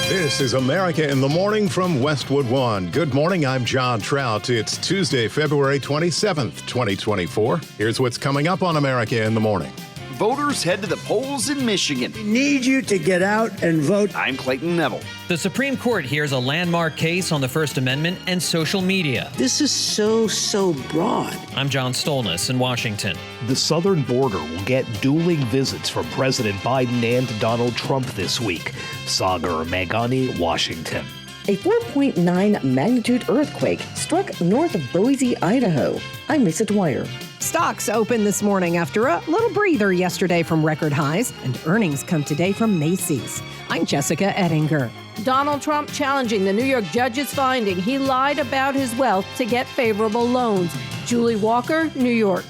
This is America in the Morning from Westwood One. Good morning, I'm John Trout. It's Tuesday, February 27th, 2024. Here's what's coming up on America in the Morning. Voters head to the polls in Michigan. We need you to get out and vote. I'm Clayton Neville. The Supreme Court hears a landmark case on the First Amendment and social media. This is so broad. I'm John Stolnis in Washington. The southern border will get dueling visits from President Biden and Donald Trump this week. Sagar Meghani, Washington. A 4.9 magnitude earthquake struck north of Boise, Idaho. I'm Lisa Dwyer. Stocks open this morning after a little breather yesterday from record highs, and earnings come today from Macy's. I'm Jessica Ettinger. Donald Trump challenging the New York judge's finding he lied about his wealth to get favorable loans. Julie Walker, New York.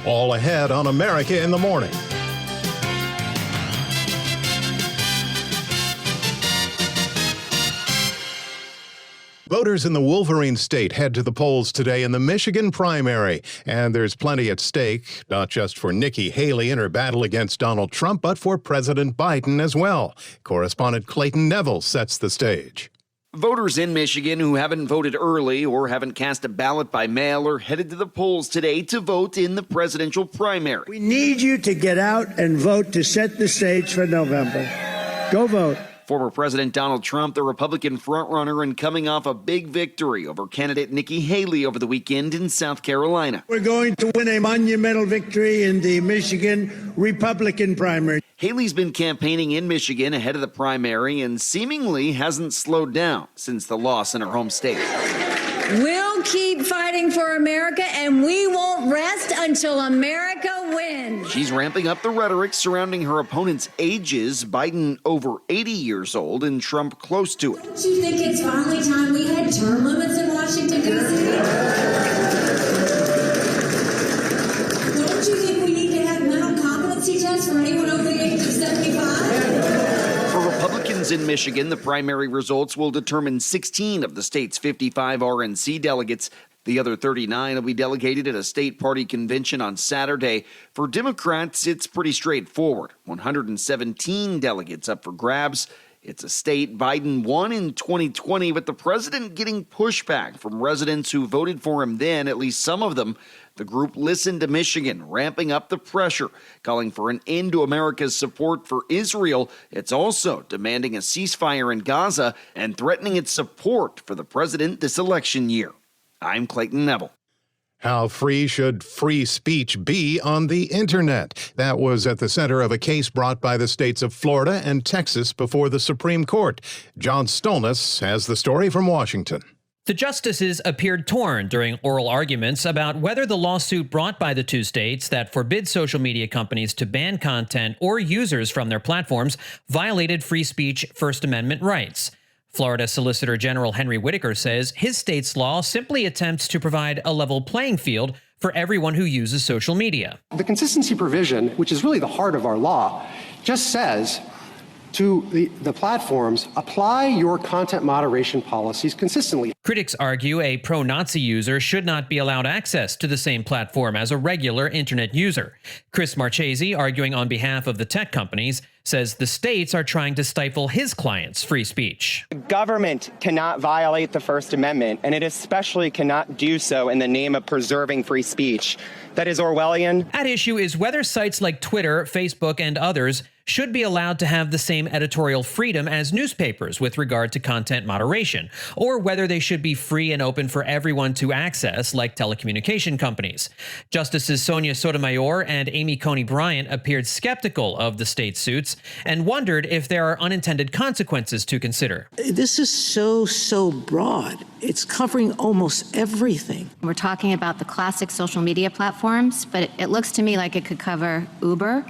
All ahead on America in the Morning. Voters in the Wolverine State head to the polls today in the Michigan primary, and there's plenty at stake, not just for Nikki Haley in her battle against Donald Trump, but for President Biden as well. Correspondent Clayton Neville sets the stage. Voters in Michigan who haven't voted early or haven't cast a ballot by mail are headed to the polls today to vote in the presidential primary. We need you to get out and vote to set the stage for November. Go vote. Former President Donald Trump, the Republican frontrunner, and coming off a big victory over candidate Nikki Haley over the weekend in South Carolina. We're going to win a monumental victory in the Michigan Republican primary. Haley's been campaigning in Michigan ahead of the primary and seemingly hasn't slowed down since the loss in her home state. We'll keep fighting for America, and we won't rest until America wins. She's ramping up the rhetoric surrounding her opponent's ages, Biden over 80 years old and Trump close to it. Don't you think it's finally time we had term limits in Washington, D.C.? Don't you think we need to have mental competency tests for anyone over the age of 75? For Republicans in Michigan, the primary results will determine 16 of the state's 55 RNC delegates. The other 39 will be delegated at a state party convention on Saturday. For Democrats, it's pretty straightforward. 117 delegates up for grabs. It's a state Biden won in 2020, but the president getting pushback from residents who voted for him then, at least some of them. The group listened to Michigan, ramping up the pressure, calling for an end to America's support for Israel. It's also demanding a ceasefire in Gaza and threatening its support for the president this election year. I'm Clayton Neville. How free should free speech be on the internet? That was at the center of a case brought by the states of Florida and Texas before the Supreme Court. John Stolnis has the story from Washington. The justices appeared torn during oral arguments about whether the lawsuit brought by the two states that forbids social media companies to ban content or users from their platforms violated free speech First Amendment rights. Florida Solicitor General Henry Whitaker says his state's law simply attempts to provide a level playing field for everyone who uses social media. The consistency provision, which is really the heart of our law, just says to the platforms, apply your content moderation policies consistently. Critics argue a pro-Nazi user should not be allowed access to the same platform as a regular internet user. Chris Marchese, arguing on behalf of the tech companies, says the states are trying to stifle his clients' free speech. The government cannot violate the First Amendment, and it especially cannot do so in the name of preserving free speech. That is Orwellian. At issue is whether sites like Twitter, Facebook, and others should be allowed to have the same editorial freedom as newspapers with regard to content moderation, or whether they should be free and open for everyone to access, like telecommunication companies. Justices Sonia Sotomayor and Amy Coney Bryant appeared skeptical of the state suits and wondered if there are unintended consequences to consider. This is so broad. It's covering almost everything. We're talking about the classic social media platforms, but it looks to me like it could cover Uber.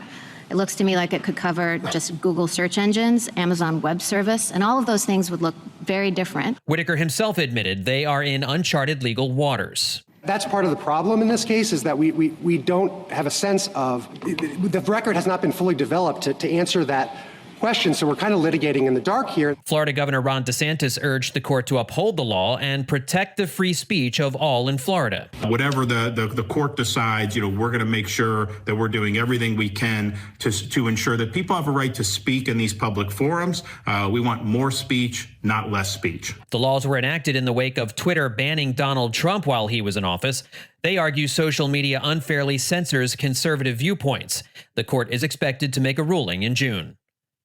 It looks to me like it could cover just Google search engines, Amazon Web Service, and all of those things would look very different. Whitaker himself admitted they are in uncharted legal waters. That's part of the problem in this case, is that we don't have a sense of, the record has not been fully developed to answer that questions. So we're kind of litigating in the dark here. Florida Governor Ron DeSantis urged the court to uphold the law and protect the free speech of all in Florida. Whatever the court decides, we're going to make sure that we're doing everything we can to ensure that people have a right to speak in these public forums. We want more speech, not less speech. The laws were enacted in the wake of Twitter banning Donald Trump while he was in office. They argue social media unfairly censors conservative viewpoints. The court is expected to make a ruling in June.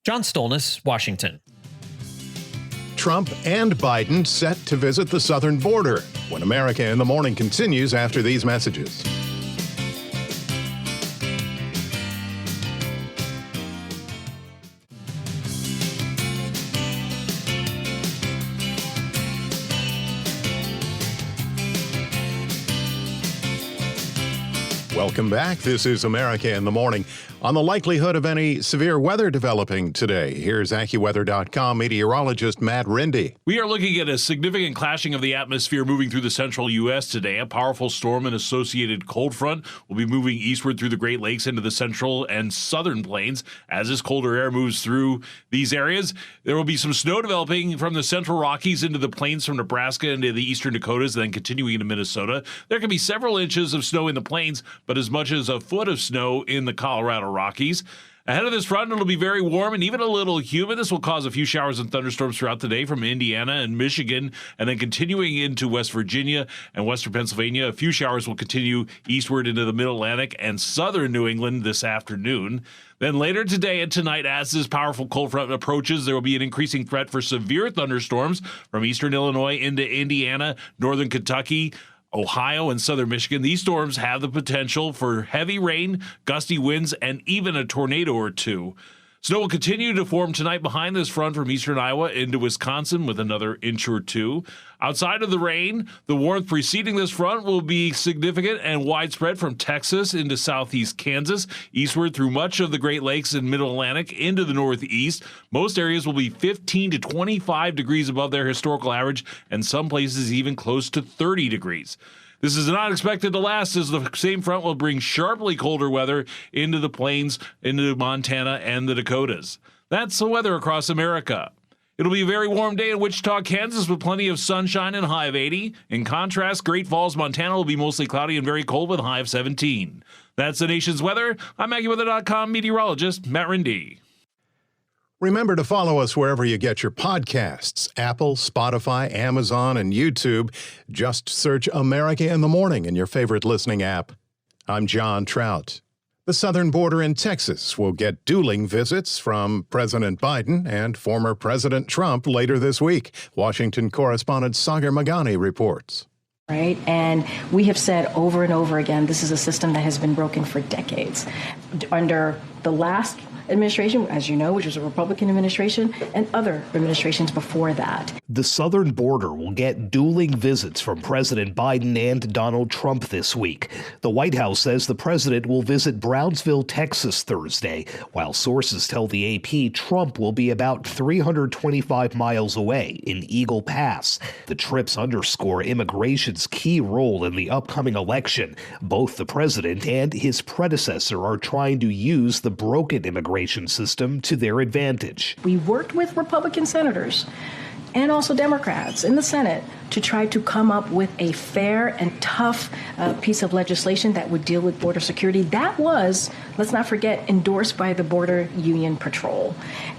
John Stolnis, Washington. Trump and Biden set to visit the southern border. When America in the Morning continues after these messages. Welcome back. This is America in the Morning. On the likelihood of any severe weather developing today, here's AccuWeather.com meteorologist Matt Rindy. We are looking at a significant clashing of the atmosphere moving through the central U.S. today. A powerful storm and associated cold front will be moving eastward through the Great Lakes into the central and southern plains. As this colder air moves through these areas, there will be some snow developing from the central Rockies into the plains from Nebraska into the eastern Dakotas, then continuing into Minnesota. There can be several inches of snow in the plains, but as much as a foot of snow in the Colorado Rockies. Ahead of this front, it'll be very warm and even a little humid. This will cause a few showers and thunderstorms throughout the day from Indiana and Michigan, and then continuing into West Virginia and western Pennsylvania. A few showers will continue eastward into the Mid-Atlantic and southern New England this afternoon. Then later today and tonight, as this powerful cold front approaches, there will be an increasing threat for severe thunderstorms from eastern Illinois into Indiana, northern Kentucky, Ohio, and southern Michigan. These storms have the potential for heavy rain, gusty winds, and even a tornado or two. Snow will continue to form tonight behind this front from eastern Iowa into Wisconsin with another inch or two. Outside of the rain, the warmth preceding this front will be significant and widespread from Texas into southeast Kansas, eastward through much of the Great Lakes and Mid-Atlantic into the northeast. Most areas will be 15 to 25 degrees above their historical average, and some places even close to 30 degrees. This is not expected to last, as the same front will bring sharply colder weather into the plains, into Montana and the Dakotas. That's the weather across America. It'll be a very warm day in Wichita, Kansas, with plenty of sunshine and a high of 80. In contrast, Great Falls, Montana will be mostly cloudy and very cold with a high of 17. That's the nation's weather. I'm AccuWeather.com meteorologist Matt Rindy. Remember to follow us wherever you get your podcasts, Apple, Spotify, Amazon, and YouTube. Just search America in the Morning in your favorite listening app. I'm John Trout. The southern border in Texas will get dueling visits from President Biden and former President Trump later this week. Washington correspondent Sagar Meghani reports. Right. And we have said over and over again, this is a system that has been broken for decades. Under the last administration, as you know, which was a Republican administration, and other administrations before that. The southern border will get dueling visits from President Biden and Donald Trump this week. The White House says the president will visit Brownsville, Texas Thursday, while sources tell the AP Trump will be about 325 miles away in Eagle Pass. The trips underscore immigration's key role in the upcoming election. Both the president and his predecessor are trying to use the broken immigration system to their advantage. We worked with Republican senators and also Democrats in the Senate to try to come up with a fair and tough piece of legislation that would deal with border security. That was, let's not forget, endorsed by the Border Union Patrol.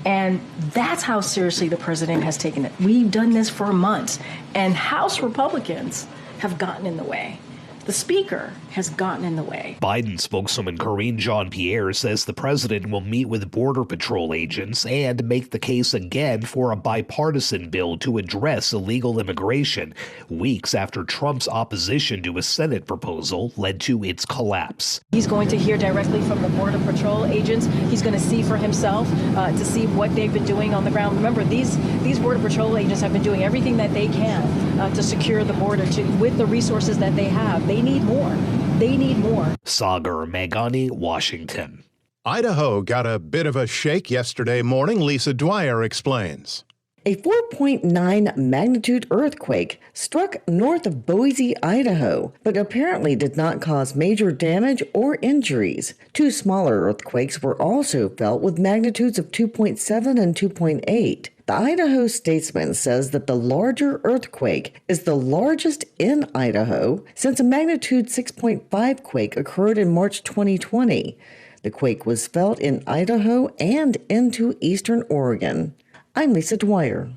And that's how seriously the president has taken it. We've done this for months, and House Republicans have gotten in the way. The speaker has gotten in the way. Biden spokeswoman Karine Jean-Pierre says the president will meet with Border Patrol agents and make the case again for a bipartisan bill to address illegal immigration, weeks after Trump's opposition to a Senate proposal led to its collapse. He's going to hear directly from the Border Patrol agents. He's going to see for himself to see what they've been doing on the ground. Remember, these Border Patrol agents have been doing everything that they can to secure the border with the resources that they have. They need more. They need more. Sagar Meghani, Washington. Idaho got a bit of a shake yesterday morning. Lisa Dwyer explains. A 4.9 magnitude earthquake struck north of Boise, Idaho, but apparently did not cause major damage or injuries. Two smaller earthquakes were also felt with magnitudes of 2.7 and 2.8. The Idaho Statesman says that the larger earthquake is the largest in Idaho since a magnitude 6.5 quake occurred in March 2020. The quake was felt in Idaho and into eastern Oregon. I'm Lisa Dwyer.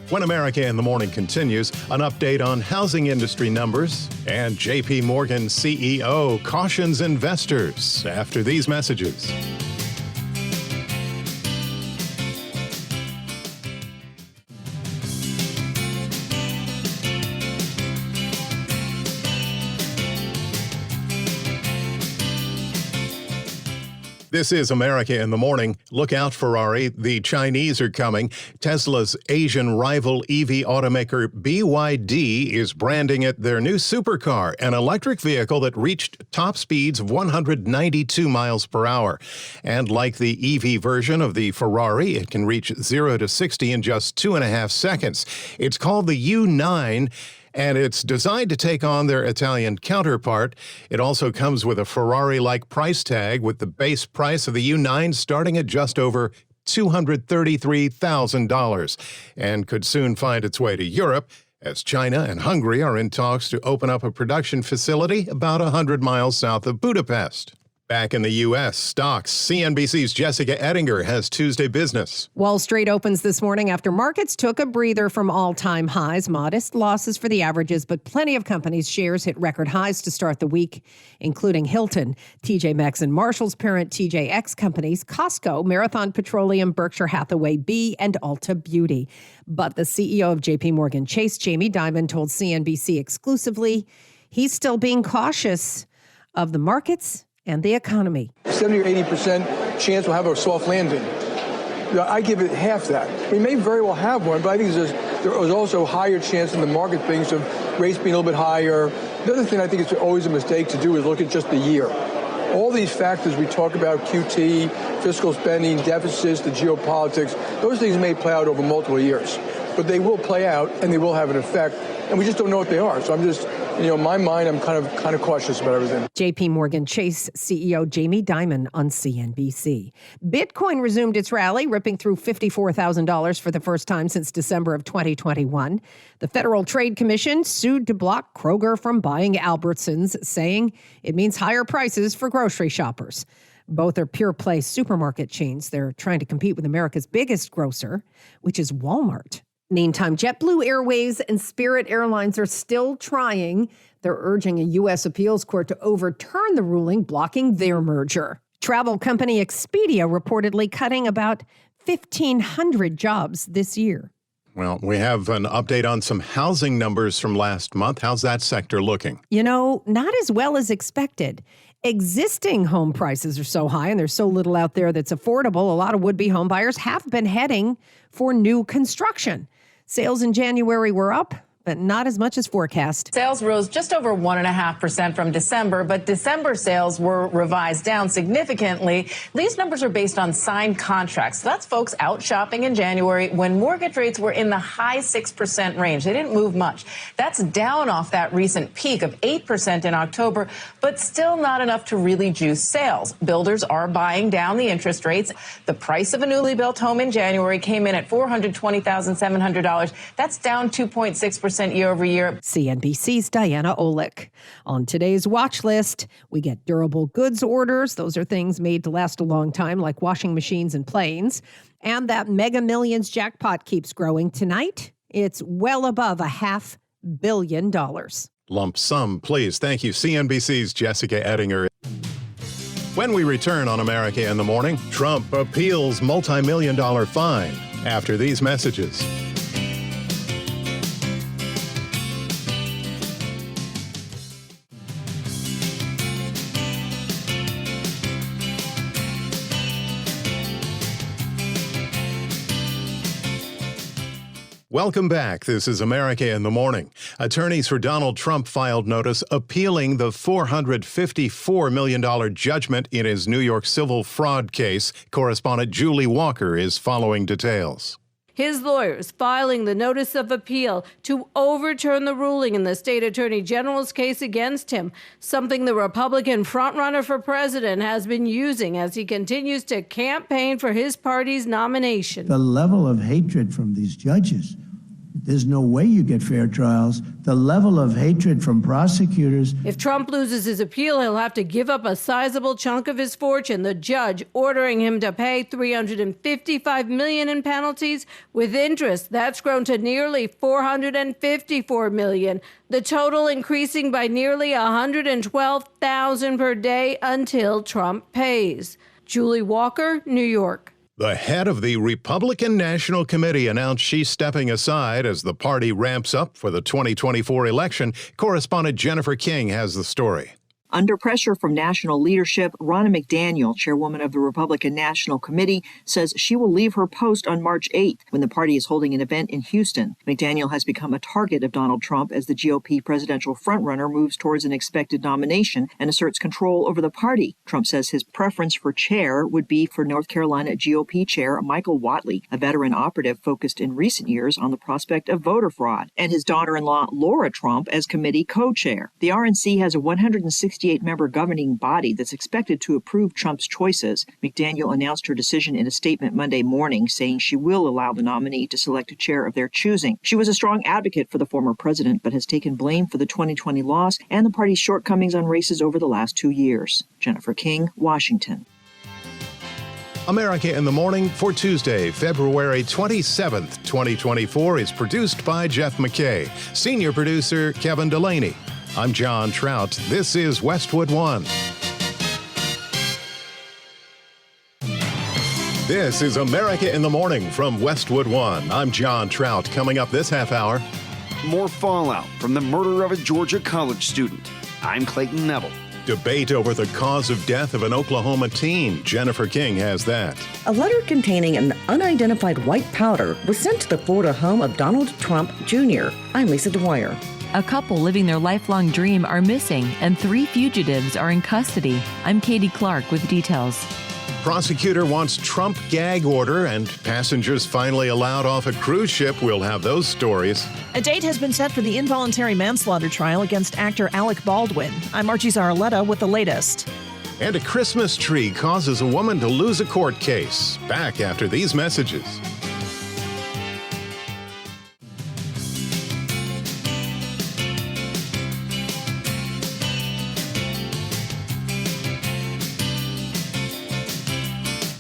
When America in the Morning continues, an update on housing industry numbers, and JP Morgan CEO cautions investors after these messages. This is America in the Morning. Look out, Ferrari. The Chinese are coming. Tesla's Asian rival EV automaker BYD is branding it their new supercar, an electric vehicle that reached top speeds of 192 miles per hour. And like the EV version of the Ferrari, it can reach 0 to 60 in just 2.5 seconds. It's called the U9. And it's designed to take on their Italian counterpart. It also comes with a Ferrari-like price tag, with the base price of the U9 starting at just over $233,000, and could soon find its way to Europe, as China and Hungary are in talks to open up a production facility about 100 miles south of Budapest. Back in the U.S., stocks. CNBC's Jessica Ettinger has Tuesday business. Wall Street opens this morning after markets took a breather from all-time highs. Modest losses for the averages, but plenty of companies' shares hit record highs to start the week, including Hilton, TJ Maxx and Marshall's parent TJX companies, Costco, Marathon Petroleum, Berkshire Hathaway B, and Ulta Beauty. But the CEO of JP Morgan Chase, Jamie Dimon, told CNBC exclusively he's still being cautious of the markets and the economy. 70 or 80% chance we'll have a soft landing. I give it half that. We may very well have one, but I think there was also a higher chance in the market things of rates being a little bit higher. The other thing I think it's always a mistake to do is look at just the year. All these factors we talk about, QT, fiscal spending, deficits, the geopolitics, those things may play out over multiple years. But they will play out and they will have an effect, and we just don't know what they are. So I'm just, in my mind, I'm kind of cautious about everything. JP Morgan Chase CEO Jamie Dimon on CNBC. Bitcoin resumed its rally, ripping through $54,000 for the first time since December of 2021. The Federal Trade Commission sued to block Kroger from buying Albertsons, saying it means higher prices for grocery shoppers. Both are pure-play supermarket chains. They're trying to compete with America's biggest grocer, which is Walmart. Meantime, JetBlue Airways and Spirit Airlines are still trying. They're urging a U.S. appeals court to overturn the ruling blocking their merger. Travel company Expedia reportedly cutting about 1,500 jobs this year. Well, we have an update on some housing numbers from last month. How's that sector looking? Not as well as expected. Existing home prices are so high and there's so little out there that's affordable. A lot of would-be home buyers have been heading for new construction. Sales in January were up, but not as much as forecast. Sales rose just over 1.5% from December, but December sales were revised down significantly. These numbers are based on signed contracts. So that's folks out shopping in January when mortgage rates were in the high 6% range. They didn't move much. That's down off that recent peak of 8% in October, but still not enough to really juice sales. Builders are buying down the interest rates. The price of a newly built home in January came in at $420,700. That's down 2.6% year over year. CNBC's Diana Olick. On today's watch list, we get durable goods orders. Those are things made to last a long time, like washing machines and planes. And that Mega Millions jackpot keeps growing. Tonight, it's well above $500 million. Lump sum, please. Thank you. CNBC's Jessica Ettinger. When we return on America in the Morning, Trump appeals multi-million-dollar fine after these messages. Welcome back. This is America in the Morning. Attorneys for Donald Trump filed notice appealing the $454 million judgment in his New York civil fraud case. Correspondent Julie Walker is following details. His lawyers filing the notice of appeal to overturn the ruling in the state attorney general's case against him, something the Republican frontrunner for president has been using as he continues to campaign for his party's nomination. The level of hatred from these judges, there's no way you get fair trials. The level of hatred from prosecutors. If Trump loses his appeal, he'll have to give up a sizable chunk of his fortune. The judge ordering him to pay $355 million in penalties with interest. That's grown to nearly $454 million. The total increasing by nearly $112,000 per day until Trump pays. Julie Walker, New York. The head of the Republican National Committee announced she's stepping aside as the party ramps up for the 2024 election. Correspondent Jennifer King has the story. Under pressure from national leadership, Ronna McDaniel, chairwoman of the Republican National Committee, says she will leave her post on March 8th when the party is holding an event in Houston. McDaniel has become a target of Donald Trump as the GOP presidential frontrunner moves towards an expected nomination and asserts control over the party. Trump says his preference for chair would be for North Carolina GOP chair Michael Whatley, a veteran operative focused in recent years on the prospect of voter fraud, and his daughter-in-law Laura Trump as committee co-chair. The RNC has a 168-member governing body that's expected to approve Trump's choices. McDaniel announced her decision in a statement Monday morning, saying she will allow the nominee to select a chair of their choosing. She was a strong advocate for the former president, but has taken blame for the 2020 loss and the party's shortcomings on races over the last 2 years. Jennifer King, Washington. America in the Morning for Tuesday, February 27th, 2024 is produced by Jeff McKay. Senior producer Kevin Delaney. I'm John Trout. This is Westwood One. This is America in the Morning from Westwood One. I'm John Trout. Coming up this half hour, more fallout from the murder of a Georgia college student. I'm Clayton Neville. Debate over the cause of death of an Oklahoma teen. Jennifer King has that. A letter containing an unidentified white powder was sent to the Florida home of Donald Trump Jr. I'm Lisa Dwyer. A couple living their lifelong dream are missing, and 3 fugitives are in custody. I'm Katie Clark with details. Prosecutor wants Trump gag order, and passengers finally allowed off a cruise ship. We'll have those stories. A date has been set for the involuntary manslaughter trial against actor Alec Baldwin. I'm Archie Zaraletta with the latest. And a Christmas tree causes a woman to lose a court case. Back after these messages.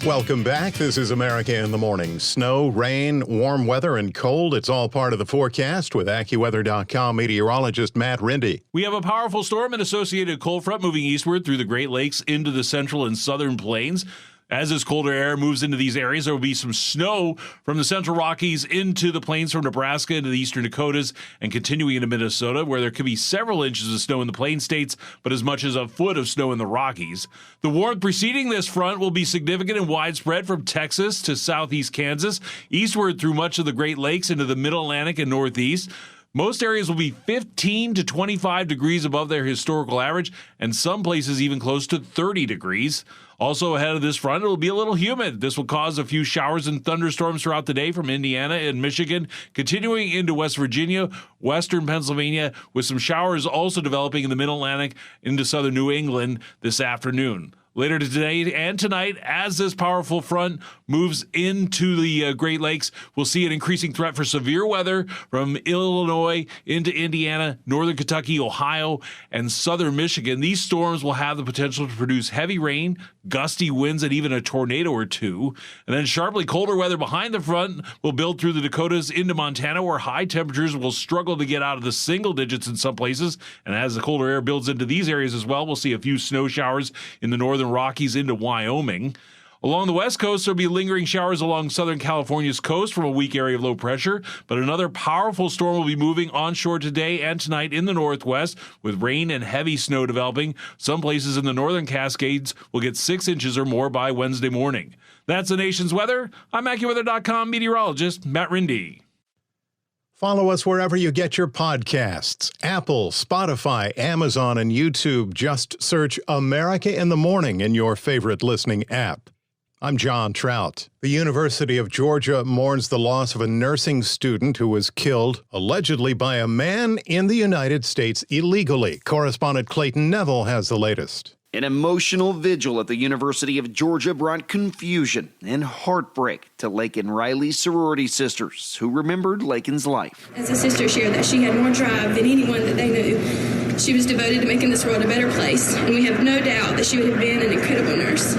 Welcome back. This is America in the Morning. Snow, rain, warm weather, and cold. It's all part of the forecast with AccuWeather.com meteorologist Matt Rindy. We have a powerful storm and associated cold front moving eastward through the Great Lakes into the central and southern plains. As this colder air moves into these areas, there will be some snow from the central Rockies into the plains from Nebraska into the eastern Dakotas and continuing into Minnesota, where there could be several inches of snow in the plain states, but as much as a foot of snow in the Rockies. The warmth preceding this front will be significant and widespread from Texas to southeast Kansas, eastward through much of the Great Lakes into the middle Atlantic and northeast. Most areas will be 15 to 25 degrees above their historical average, and some places even close to 30 degrees. Also ahead of this front, it will be a little humid. This will cause a few showers and thunderstorms throughout the day from Indiana and Michigan, continuing into West Virginia, western Pennsylvania, with some showers also developing in the middle Atlantic into southern New England this afternoon. Later today and tonight, as this powerful front moves into the Great Lakes, we'll see an increasing threat for severe weather from Illinois into Indiana, northern Kentucky, Ohio, and southern Michigan. These storms will have the potential to produce heavy rain, gusty winds, and even a tornado or two. And then sharply colder weather behind the front will build through the Dakotas into Montana, where high temperatures will struggle to get out of the single digits in some places. And as the colder air builds into these areas as well, we'll see a few snow showers in the northern Rockies into Wyoming. Along the west coast, there'll be lingering showers along southern California's coast from a weak area of low pressure, but another powerful storm will be moving onshore today and tonight in the northwest, with rain and heavy snow developing. Some places in the northern Cascades will get 6 inches or more by Wednesday morning. That's the nation's weather. I'm AccuWeather.com meteorologist Matt Rindy. Follow us wherever you get your podcasts. Apple, Spotify, Amazon, and YouTube. Just search America in the Morning in your favorite listening app. I'm John Trout. The University of Georgia mourns the loss of a nursing student who was killed, allegedly by a man in the United States illegally. Correspondent Clayton Neville has the latest. An emotional vigil at the University of Georgia brought confusion and heartbreak to Laken Riley's sorority sisters, who remembered Laken's life. As a sister shared that she had more drive than anyone that they knew. She was devoted to making this world a better place, and we have no doubt that she would have been an incredible nurse.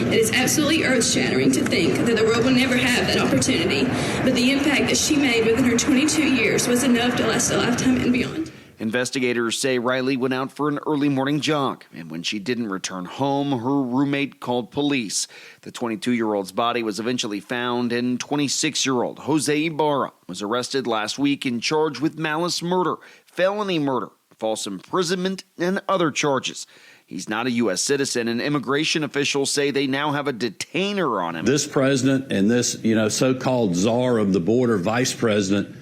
It is absolutely earth-shattering to think that the world will never have that opportunity, but the impact that she made within her 22 years was enough to last a lifetime and beyond. Investigators say Riley went out for an early morning jog, and when she didn't return home, her roommate called police. The 22-year-old's body was eventually found, and 26-year-old Jose Ibarra was arrested last week and charged with malice murder, felony murder, false imprisonment, and other charges. He's not a U.S. citizen, and immigration officials say they now have a detainer on him. This president and this, so-called czar of the border, vice president,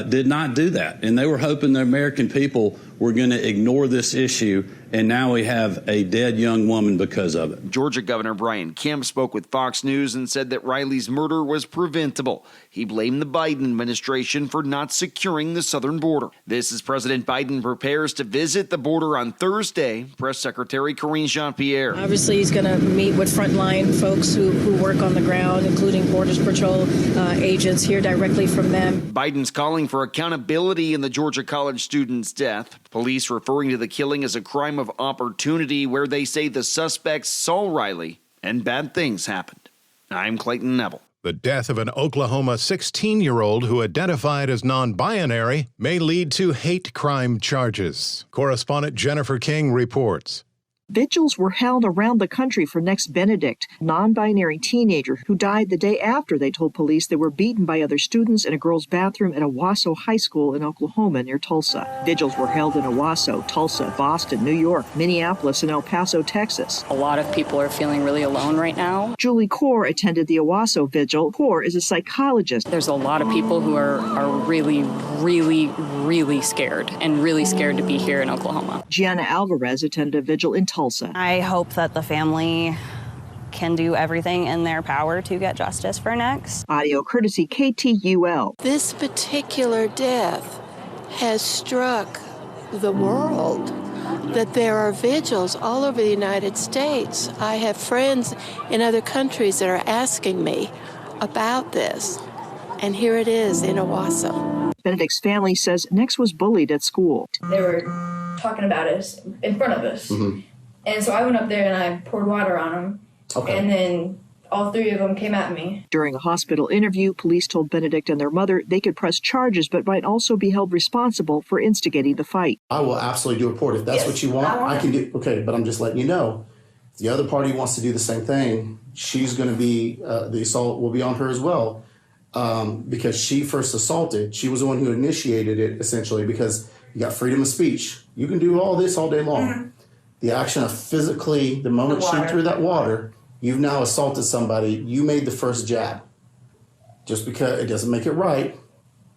did not do that. And they were hoping the American people were going to ignore this issue. And now we have a dead young woman because of it. Georgia Governor Brian Kemp spoke with Fox News and said that Riley's murder was preventable. He blamed the Biden administration for not securing the southern border. This as President Biden prepares to visit the border on Thursday. Press Secretary Karine Jean-Pierre. Obviously, he's going to meet with frontline folks who work on the ground, including Borders Patrol agents, hear directly from them. Biden's calling for accountability in the Georgia college student's death. Police referring to the killing as a crime of opportunity, where they say the suspects saw Riley and bad things happened. I'm Clayton Neville. The death of an Oklahoma 16-year-old who identified as non-binary may lead to hate crime charges. Correspondent Jennifer King reports. Vigils were held around the country for Next Benedict, a non-binary teenager who died the day after they told police they were beaten by other students in a girls' bathroom at Owasso High School in Oklahoma near Tulsa. Vigils were held in Owasso, Tulsa, Boston, New York, Minneapolis, and El Paso, Texas. A lot of people are feeling really alone right now. Julie Kaur attended the Owasso vigil. Kaur is a psychologist. There's a lot of people who are really, really, really scared and really scared to be here in Oklahoma. Gianna Alvarez attended a vigil in Tulsa. I hope that the family can do everything in their power to get justice for Next. Audio courtesy KTUL. This particular death has struck the world, that there are vigils all over the United States. I have friends in other countries that are asking me about this, and here it is in Owasso. Benedict's family says Next was bullied at school. They were talking about us in front of us. Mm-hmm. And so I went up there and I poured water on them. Okay. And then all three of them came at me. During a hospital interview, police told Benedict and their mother they could press charges but might also be held responsible for instigating the fight. I will absolutely do a report. If that's what you want, I can do. Okay, but I'm just letting you know. If the other party wants to do the same thing, she's going to be, the assault will be on her as well. Because she first assaulted. She was the one who initiated it, essentially, because you got freedom of speech. You can do all this all day long. Mm-hmm. The action of physically, the moment she threw that water, you've now assaulted somebody. You made the first jab. Just because it doesn't make it right,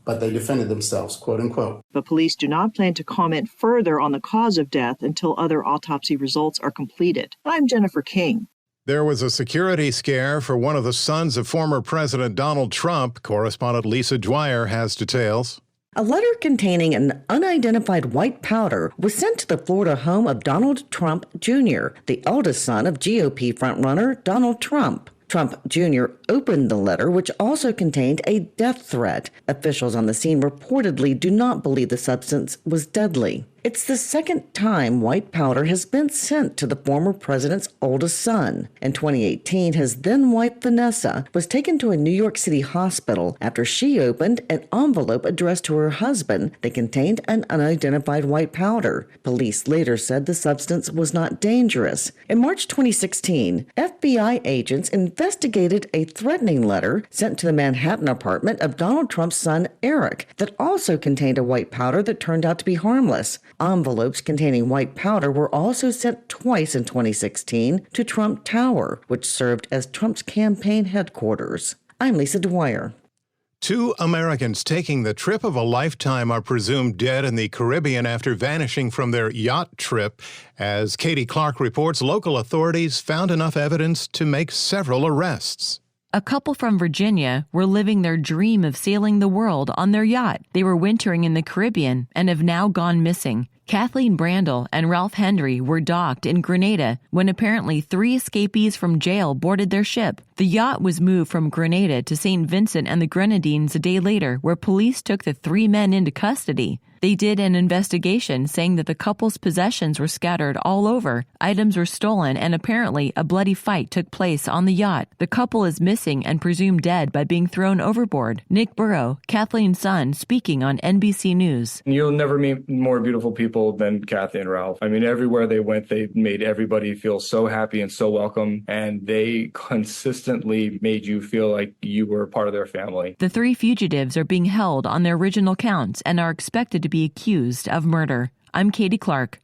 but they defended themselves, quote unquote. But police do not plan to comment further on the cause of death until other autopsy results are completed. I'm Jennifer King. There was a security scare for one of the sons of former President Donald Trump. Correspondent Lisa Dwyer has details. A letter containing an unidentified white powder was sent to the Florida home of Donald Trump Jr., the eldest son of GOP frontrunner Donald Trump. Trump Jr. opened the letter, which also contained a death threat. Officials on the scene reportedly do not believe the substance was deadly. It's the second time white powder has been sent to the former president's oldest son. In 2018, his then-wife Vanessa was taken to a New York City hospital after she opened an envelope addressed to her husband that contained an unidentified white powder. Police later said the substance was not dangerous. In March 2016, FBI agents investigated a threatening letter sent to the Manhattan apartment of Donald Trump's son Eric that also contained a white powder that turned out to be harmless. Envelopes containing white powder were also sent twice in 2016 to Trump Tower, which served as Trump's campaign headquarters. I'm Lisa Dwyer. 2 Americans taking the trip of a lifetime are presumed dead in the Caribbean after vanishing from their yacht trip. As Katie Clark reports, local authorities found enough evidence to make several arrests. A couple from Virginia were living their dream of sailing the world on their yacht. They were wintering in the Caribbean and have now gone missing. Kathleen Brandel and Ralph Henry were docked in Grenada when apparently 3 escapees from jail boarded their ship. The yacht was moved from Grenada to St. Vincent and the Grenadines a day later, where police took the 3 men into custody. They did an investigation saying that the couple's possessions were scattered all over, items were stolen, and apparently a bloody fight took place on the yacht. The couple is missing and presumed dead by being thrown overboard. Nick Burrow, Kathleen's son, speaking on NBC News. You'll never meet more beautiful people than Kathy and Ralph. I mean, everywhere they went, they made everybody feel so happy and so welcome, and they consistently made you feel like you were part of their family. The 3 fugitives are being held on their original counts and are expected to be accused of murder. I'm Katie Clark.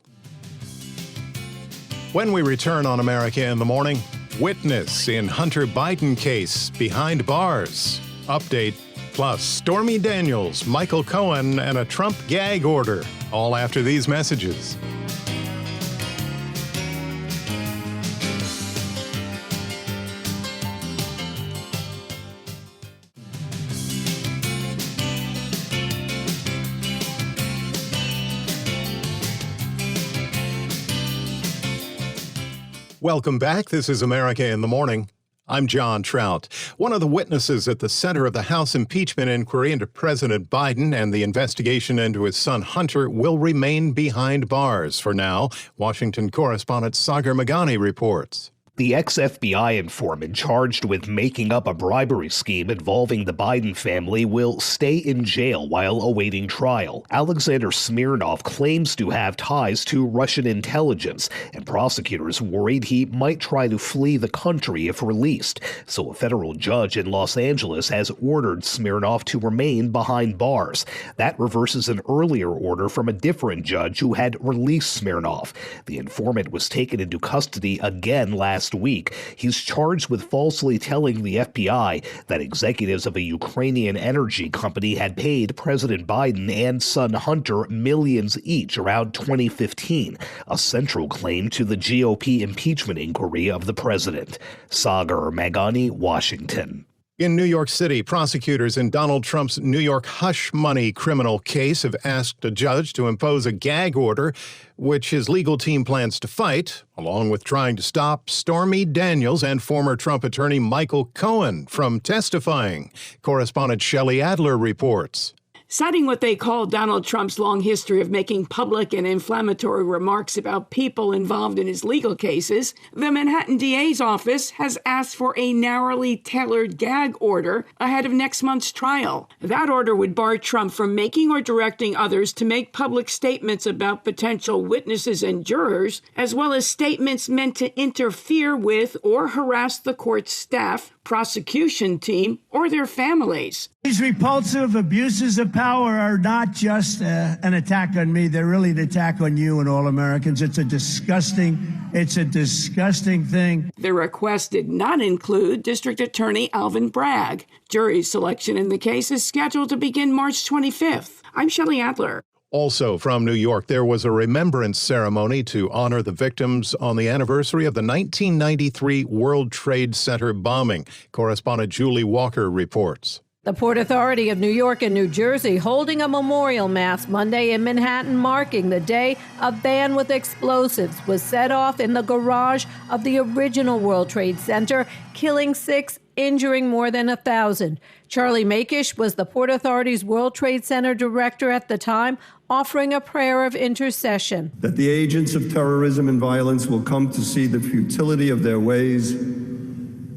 When we return on America in the Morning, witness in Hunter Biden case behind bars. Update, plus Stormy Daniels, Michael Cohen, and a Trump gag order. All after these messages. Welcome back. This is America in the Morning. I'm John Trout. One of the witnesses at the center of the House impeachment inquiry into President Biden and the investigation into his son Hunter will remain behind bars for now. Washington correspondent Sagar Meghani reports. The ex-FBI informant charged with making up a bribery scheme involving the Biden family will stay in jail while awaiting trial. Alexander Smirnov claims to have ties to Russian intelligence, and prosecutors worried he might try to flee the country if released. So a federal judge in Los Angeles has ordered Smirnov to remain behind bars. That reverses an earlier order from a different judge who had released Smirnov. The informant was taken into custody again last week. He's charged with falsely telling the FBI that executives of a Ukrainian energy company had paid President Biden and son Hunter millions each around 2015, a central claim to the GOP impeachment inquiry of the president. Sagar Meghani, Washington. In New York City, prosecutors in Donald Trump's New York hush money criminal case have asked a judge to impose a gag order, which his legal team plans to fight, along with trying to stop Stormy Daniels and former Trump attorney Michael Cohen from testifying. Correspondent Shelley Adler reports. Citing what they call Donald Trump's long history of making public and inflammatory remarks about people involved in his legal cases, the Manhattan DA's office has asked for a narrowly tailored gag order ahead of next month's trial. That order would bar Trump from making or directing others to make public statements about potential witnesses and jurors, as well as statements meant to interfere with or harass the court's staff, prosecution team, or their families. These repulsive abuses of power are not just an attack on me. They're really an attack on you and all Americans. It's a disgusting thing. The request did not include District Attorney Alvin Bragg. Jury selection in the case is scheduled to begin March 25th. I'm Shelley Adler. Also from New York, there was a remembrance ceremony to honor the victims on the anniversary of the 1993 World Trade Center bombing. Correspondent Julie Walker reports. The Port Authority of New York and New Jersey holding a memorial mass Monday in Manhattan, marking the day a van with explosives was set off in the garage of the original World Trade Center, killing 6, injuring more than 1,000. Charlie Makish was the Port Authority's World Trade Center director at the time, offering a prayer of intercession. That the agents of terrorism and violence will come to see the futility of their ways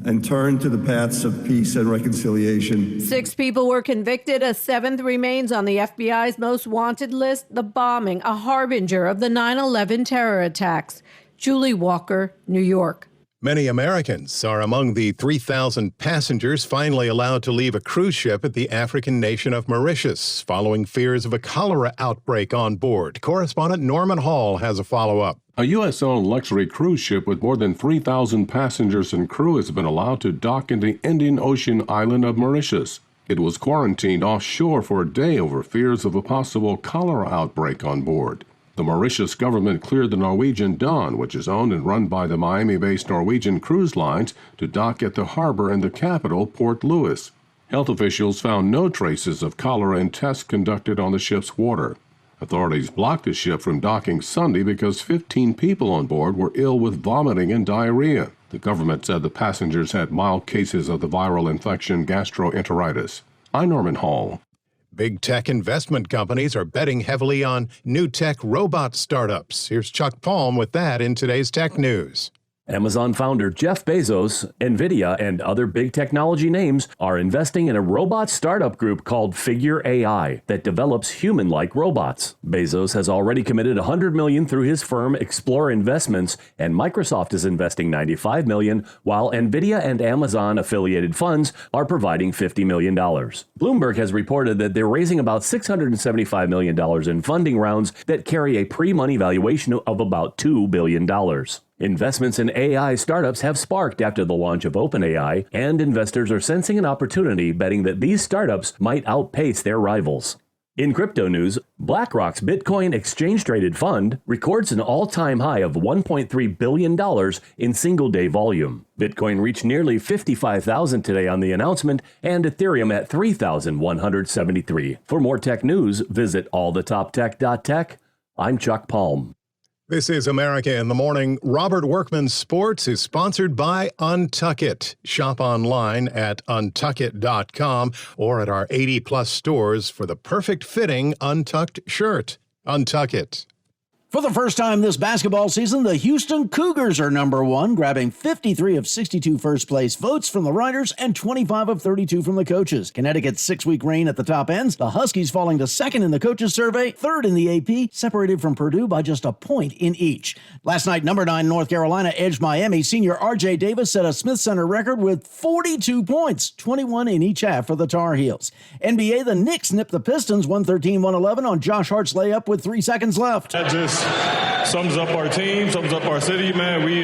and turn to the paths of peace and reconciliation. 6 people were convicted. A 7th remains on the FBI's most wanted list, the bombing, a harbinger of the 9/11 terror attacks. Julie Walker, New York. Many Americans are among the 3,000 passengers finally allowed to leave a cruise ship at the African nation of Mauritius, following fears of a cholera outbreak on board. Correspondent Norman Hall has a follow-up. A U.S.-owned luxury cruise ship with more than 3,000 passengers and crew has been allowed to dock in the Indian Ocean island of Mauritius. It was quarantined offshore for a day over fears of a possible cholera outbreak on board. The Mauritius government cleared the Norwegian Dawn, which is owned and run by the Miami-based Norwegian Cruise Lines, to dock at the harbor in the capital, Port Louis. Health officials found no traces of cholera in tests conducted on the ship's water. Authorities blocked the ship from docking Sunday because 15 people on board were ill with vomiting and diarrhea. The government said the passengers had mild cases of the viral infection gastroenteritis. I'm Norman Hall. Big tech investment companies are betting heavily on new tech robot startups. Here's Chuck Palm with that in today's Tech News. Amazon founder Jeff Bezos, NVIDIA, and other big technology names are investing in a robot startup group called Figure AI that develops human-like robots. Bezos has already committed $100 million through his firm Explore Investments, and Microsoft is investing $95 million, while NVIDIA and Amazon-affiliated funds are providing $50 million. Bloomberg has reported that they're raising about $675 million in funding rounds that carry a pre-money valuation of about $2 billion. Investments in AI startups have sparked after the launch of OpenAI, and investors are sensing an opportunity, betting that these startups might outpace their rivals. In crypto news, BlackRock's Bitcoin exchange-traded fund records an all-time high of $1.3 billion in single-day volume. Bitcoin reached nearly 55,000 today on the announcement, and Ethereum at 3,173. For more tech news, visit allthetoptech.tech. I'm Chuck Palm. This is America in the Morning. Robert Workman Sports is sponsored by Untuck It. Shop online at untuckit.com or at our 80-plus stores for the perfect fitting untucked shirt. Untuck It. For the first time this basketball season, the Houston Cougars are number one, grabbing 53 of 62 first-place votes from the writers and 25 of 32 from the coaches. Connecticut's 6-week reign at the top ends, the Huskies falling to second in the coaches' survey, third in the AP, separated from Purdue by just a point in each. Last night, number 9 North Carolina edged Miami. Senior R.J. Davis set a Smith Center record with 42 points, 21 in each half for the Tar Heels. NBA, the Knicks nipped the Pistons 113-111 on Josh Hart's layup with 3 seconds left. That just sums up our team, sums up our city, man. We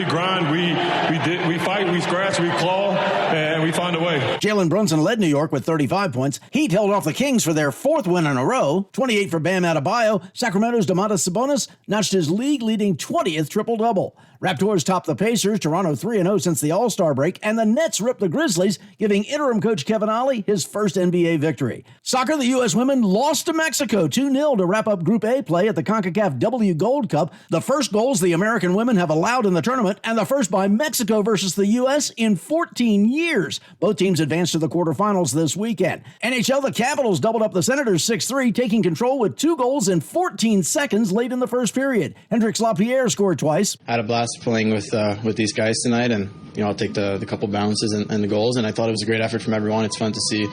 grind, we fight, we scratch, we claw, and we find a way. Jalen Brunson led New York with 35 points. Heat held off the Kings for their 4th win in a row. 28 for Bam Adebayo. Sacramento's Domantas Sabonis notched his league-leading 20th triple-double. Raptors topped the Pacers, Toronto 3-0 since the All-Star break, and the Nets ripped the Grizzlies, giving interim coach Kevin Ollie his first NBA victory. Soccer, the U.S. women lost to Mexico 2-0 to wrap up Group A play at the CONCACAF W Gold Cup, the first goals the American women have allowed in the tournament, and the first by Mexico versus the U.S. in 14 years. Both teams advanced to the quarterfinals this weekend. NHL, the Capitals doubled up the Senators 6-3, taking control with 2 goals in 14 seconds late in the first period. Hendrix Lapierre scored twice. I had a blast playing with these guys tonight, and I'll take the couple bounces and the goals, and I thought it was a great effort from everyone. It's fun to see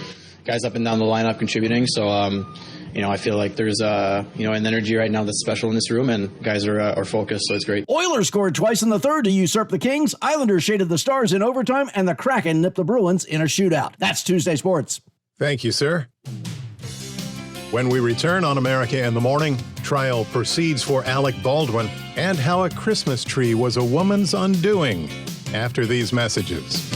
guys up and down the lineup contributing, so I feel like there's an energy right now that's special in this room, and guys are focused, so it's great. Oilers scored twice in the third to usurp the Kings. Islanders shaded the Stars in overtime, and the Kraken nipped the Bruins in a shootout. That's Tuesday Sports. Thank you, sir. When we return on America in the Morning, trial proceeds for Alec Baldwin and how a Christmas tree was a woman's undoing. After these messages.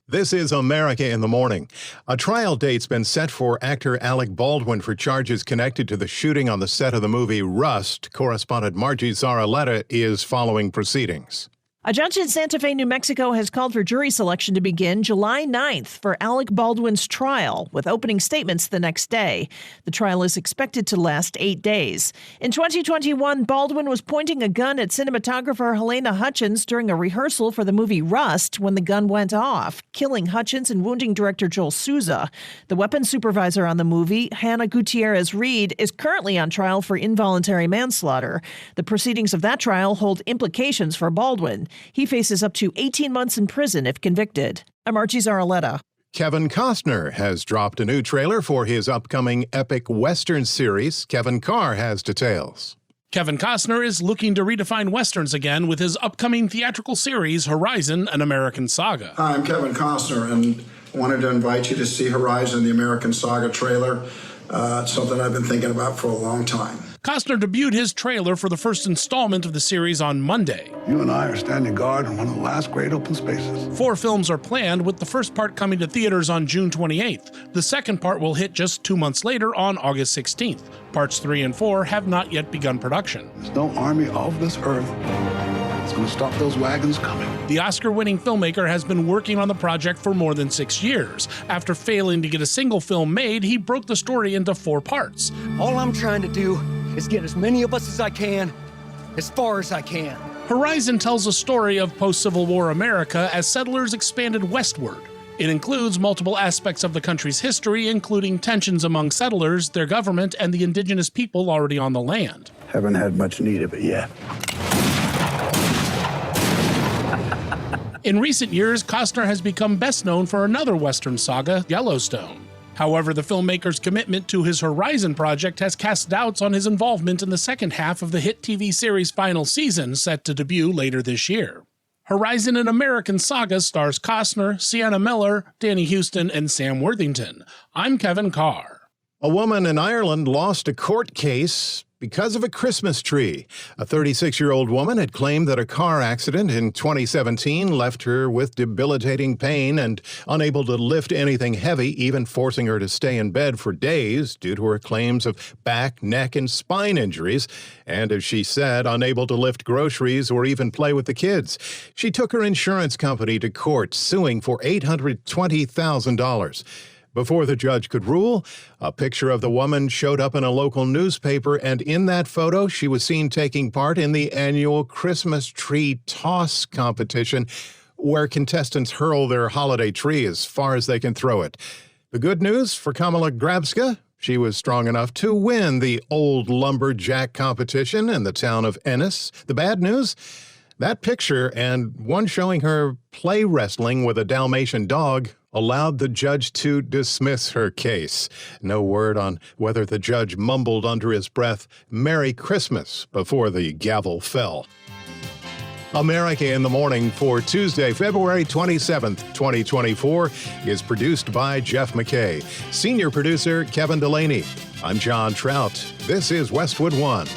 This is America in the Morning. A trial date's been set for actor Alec Baldwin for charges connected to the shooting on the set of the movie Rust. Correspondent Margie Zaraletta is following proceedings. A judge in Santa Fe, New Mexico has called for jury selection to begin July 9th for Alec Baldwin's trial, with opening statements the next day. The trial is expected to last 8 days. In 2021, Baldwin was pointing a gun at cinematographer Helena Hutchins during a rehearsal for the movie Rust when the gun went off, killing Hutchins and wounding director Joel Souza. The weapons supervisor on the movie, Hannah Gutierrez-Reed, is currently on trial for involuntary manslaughter. The proceedings of that trial hold implications for Baldwin. He faces up to 18 months in prison if convicted. I'm Archie Zaraletta. Kevin Costner has dropped a new trailer for his upcoming epic Western series. Kevin Carr has details. Kevin Costner is looking to redefine Westerns again with his upcoming theatrical series, Horizon, an American Saga. Hi, I'm Kevin Costner, and I wanted to invite you to see Horizon, the American Saga trailer. It's something I've been thinking about for a long time. Costner debuted his trailer for the first installment of the series on Monday. You and I are standing guard in one of the last great open spaces. 4 films are planned, with the first part coming to theaters on June 28th. The second part will hit just 2 months later on August 16th. Parts 3 and 4 have not yet begun production. There's no army off this earth that's going to stop those wagons coming. The Oscar-winning filmmaker has been working on the project for more than 6 years. After failing to get a single film made, he broke the story into 4 parts. All I'm trying to do is get as many of us as I can, as far as I can. Horizon tells a story of post-Civil War America as settlers expanded westward. It includes multiple aspects of the country's history, including tensions among settlers, their government, and the indigenous people already on the land. Haven't had much need of it yet. In recent years, Costner has become best known for another Western saga, Yellowstone. However, the filmmaker's commitment to his Horizon project has cast doubts on his involvement in the second half of the hit TV series' final season, set to debut later this year. Horizon, an American Saga, stars Costner, Sienna Miller, Danny Houston, and Sam Worthington. I'm Kevin Carr. A woman in Ireland lost a court case because of a Christmas tree. A 36-year-old woman had claimed that a car accident in 2017 left her with debilitating pain and unable to lift anything heavy, even forcing her to stay in bed for days due to her claims of back, neck, and spine injuries, and, as she said, unable to lift groceries or even play with the kids. She took her insurance company to court, suing for $820,000. Before the judge could rule, a picture of the woman showed up in a local newspaper, and in that photo, she was seen taking part in the annual Christmas tree toss competition, where contestants hurl their holiday tree as far as they can throw it. The good news for Kamala Grabska: she was strong enough to win the Old Lumberjack competition in the town of Ennis. The bad news? That picture, and one showing her play wrestling with a Dalmatian dog, allowed the judge to dismiss her case. No word on whether the judge mumbled under his breath, "Merry Christmas," before the gavel fell. America in the Morning for Tuesday, February 27th, 2024, is produced by Jeff McKay. Senior producer Kevin Delaney. I'm John Trout. This is Westwood One.